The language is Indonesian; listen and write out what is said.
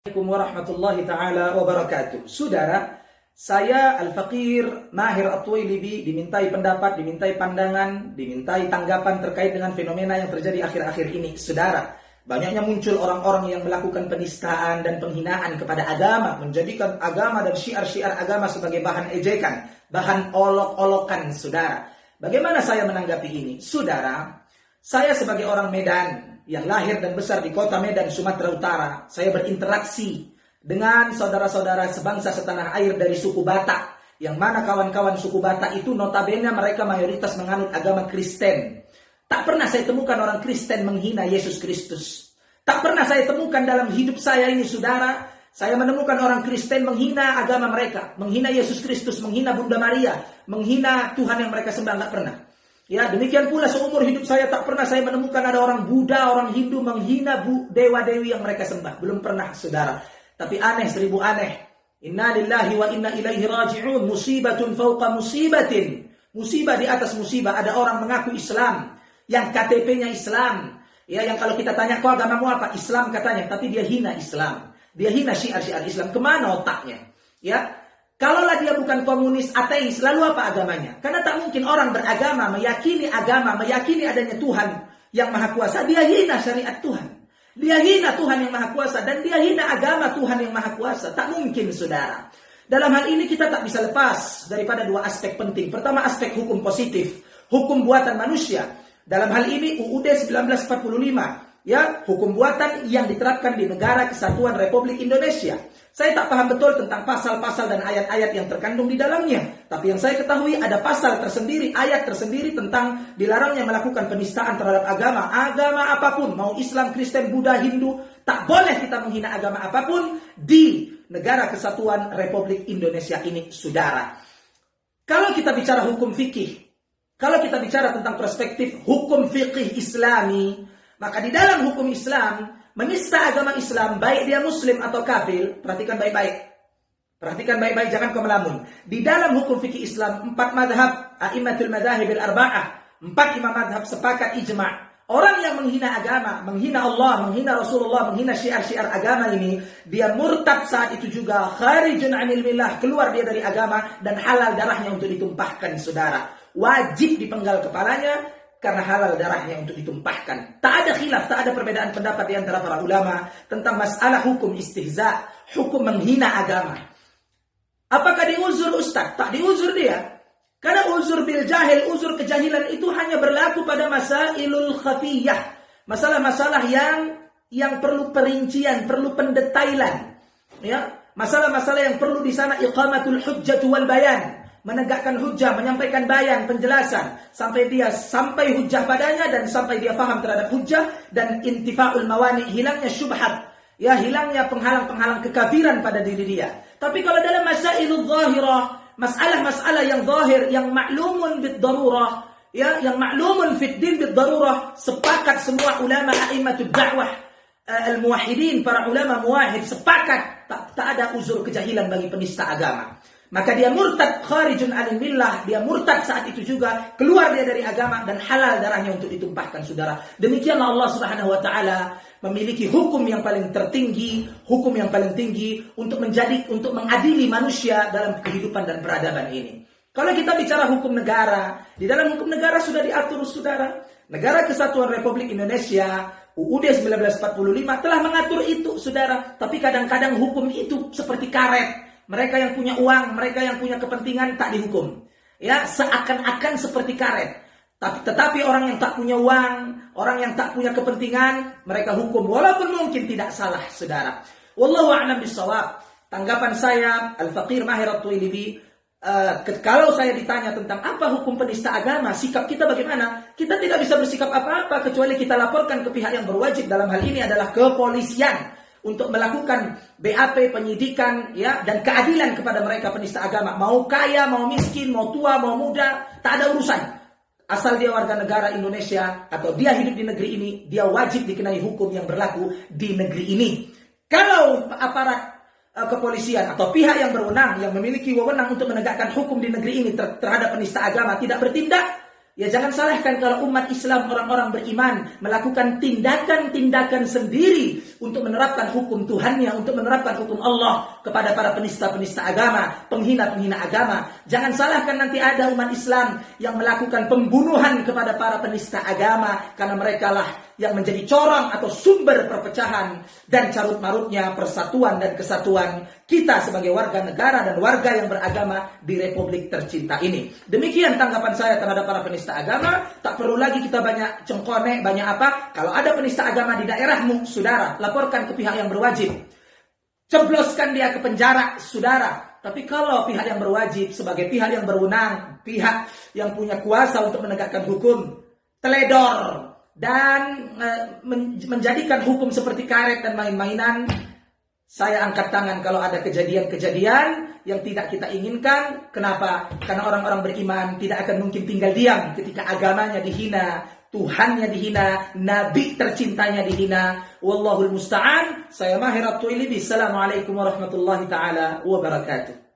Assalamualaikum warahmatullahi taala wabarakatuh. Saudara, saya Al-Faqir Mahir At-Tuwailibi dimintai pendapat, dimintai pandangan, dimintai tanggapan terkait dengan fenomena yang terjadi akhir-akhir ini. Saudara, banyaknya muncul orang-orang yang melakukan penistaan dan penghinaan kepada agama, menjadikan agama dan syiar-syiar agama sebagai bahan ejekan, bahan olok-olokan. Saudara, bagaimana saya menanggapi ini? Saudara, saya sebagai orang Medan yang lahir dan besar di kota Medan, Sumatera Utara, saya berinteraksi dengan saudara-saudara sebangsa setanah air dari suku Batak, yang mana kawan-kawan suku Batak itu notabene mereka mayoritas menganut agama Kristen. Tak pernah saya temukan orang Kristen menghina Yesus Kristus. Tak pernah saya temukan dalam hidup saya ini, saudara, saya menemukan orang Kristen menghina agama mereka, menghina Yesus Kristus, menghina Bunda Maria, menghina Tuhan yang mereka sembah. Tak pernah. Ya, demikian pula seumur hidup saya tak pernah saya menemukan ada orang Buddha, orang Hindu menghina dewa-dewi yang mereka sembah. Belum pernah, saudara. Tapi aneh, seribu aneh. Inna lillahi wa inna ilaihi raji'un. Musibatun fauqa musibatin. Musibah di atas musibah. Ada orang mengaku Islam, yang KTP-nya Islam. Ya, yang kalau kita tanya, kau agamamu apa? Islam katanya. Tapi dia hina Islam. Dia hina syiar-syiar Islam. Kemana otaknya? Ya. Kalaulah dia bukan komunis, ateis, lalu apa agamanya? Karena tak mungkin orang beragama, meyakini adanya Tuhan yang Maha Kuasa, dia hina syariat Tuhan. Dia hina Tuhan yang Maha Kuasa, dan dia hina agama Tuhan yang Maha Kuasa. Tak mungkin, saudara. Dalam hal ini kita tak bisa lepas daripada dua aspek penting. Pertama, aspek hukum positif, hukum buatan manusia. Dalam hal ini UUD 1945, ya, hukum buatan yang diterapkan di Negara Kesatuan Republik Indonesia. Saya tak paham betul tentang pasal-pasal dan ayat-ayat yang terkandung di dalamnya. Tapi yang saya ketahui ada pasal tersendiri, ayat tersendiri tentang dilarangnya melakukan penistaan terhadap agama. Agama apapun, mau Islam, Kristen, Buddha, Hindu, tak boleh kita menghina agama apapun di Negara Kesatuan Republik Indonesia ini, saudara. Kalau kita bicara hukum fikih, kalau kita bicara tentang perspektif hukum fikih Islami, maka di dalam hukum Islam, menista agama Islam, baik dia muslim atau kafir, perhatikan baik-baik. Perhatikan baik-baik, jangan kau melamun. Di dalam hukum fikih Islam, 4 madhab, a'immatul madhahibil arba'ah, 4 imam madhab sepakat ijma'. Orang yang menghina agama, menghina Allah, menghina Rasulullah, menghina syiar-syiar agama ini, dia murtad saat itu juga, kharijun anil millah, keluar dia dari agama, dan halal darahnya untuk ditumpahkan, saudara. Wajib dipenggal kepalanya, karena halal darahnya untuk ditumpahkan. Tak ada khilaf, tak ada perbedaan pendapat di antara para ulama tentang masalah hukum istihza, hukum menghina agama. Apakah diuzur ustaz? Tak diuzur dia. Karena uzur bil jahil, uzur kejahilan itu hanya berlaku pada masailul khafiyah. Masalah-masalah yang perlu perincian, perlu pendetailan. Ya, masalah-masalah yang perlu di sana iqamatul hujjah wal bayan. Menegakkan hujah, menyampaikan bayan, penjelasan sampai hujah padanya dan sampai dia faham terhadap hujah, dan intifa'ul mawani, hilangnya syubhat, ya, hilangnya penghalang-penghalang kekafiran pada diri dia. Tapi kalau dalam masailul zahirah, masalah-masalah yang zahir, yang ma'lumun bid darurah, ya, yang ma'lumun fid din bid darurah, sepakat semua ulama a'immatud da'wah al-muwahhidin, para ulama muwahhid sepakat tak ada uzur kejahilan bagi penista agama. Maka dia murtad, kharijun anil millah, dia murtad saat itu juga, keluar dia dari agama dan halal darahnya untuk ditumpahkan, saudara. Demikianlah Allah Subhanahu wa taala memiliki hukum yang paling tertinggi, hukum yang paling tinggi untuk mengadili manusia dalam kehidupan dan peradaban ini. Kalau kita bicara hukum negara, di dalam hukum negara sudah diatur, saudara. Negara Kesatuan Republik Indonesia UUD 1945 telah mengatur itu, saudara. Tapi kadang-kadang hukum itu seperti karet. Mereka yang punya uang, mereka yang punya kepentingan tak dihukum. Ya, seakan-akan seperti karet. Tetapi orang yang tak punya uang, orang yang tak punya kepentingan, mereka hukum walaupun mungkin tidak salah, saudara. Wallahu a'lam bishawab. Tanggapan saya, Al-Faqir Mahir At-Tuwailibi, kalau saya ditanya tentang apa hukum penista agama, sikap kita bagaimana? Kita tidak bisa bersikap apa-apa kecuali kita laporkan ke pihak yang berwajib, dalam hal ini adalah kepolisian, untuk melakukan BAP, penyidikan, ya, dan keadilan kepada mereka penista agama. Mau kaya, mau miskin, mau tua, mau muda, tak ada urusan. Asal dia warga negara Indonesia atau dia hidup di negeri ini, dia wajib dikenai hukum yang berlaku di negeri ini. Kalau aparat kepolisian atau pihak yang berwenang, yang memiliki wewenang untuk menegakkan hukum di negeri ini terhadap penista agama tidak bertindak, Ya jangan salahkan kalau umat Islam, orang-orang beriman melakukan tindakan-tindakan sendiri untuk menerapkan hukum Tuhannya, untuk menerapkan hukum Allah kepada para penista-penista agama, penghina-penghina agama. Jangan salahkan nanti ada umat Islam yang melakukan pembunuhan kepada para penista agama karena mereka lah yang menjadi corong atau sumber perpecahan dan carut-marutnya persatuan dan kesatuan kita sebagai warga negara dan warga yang beragama di Republik tercinta ini. Demikian tanggapan saya terhadap para penista agama. Tak perlu lagi kita banyak cengkone, banyak apa. Kalau ada penista agama di daerahmu, saudara, laporkan ke pihak yang berwajib. Cebloskan dia ke penjara, saudara. Tapi kalau pihak yang berwajib sebagai pihak yang berwenang, pihak yang punya kuasa untuk menegakkan hukum, teledor dan menjadikan hukum seperti karet dan main-mainan, saya angkat tangan kalau ada kejadian-kejadian yang tidak kita inginkan. Kenapa? Karena orang-orang beriman tidak akan mungkin tinggal diam ketika agamanya dihina, Tuhannya dihina, Nabi tercintanya dihina. Wallahul musta'an. Saya Mahir At-Tuwailibi. Assalamualaikum warahmatullahi taala wabarakatuh.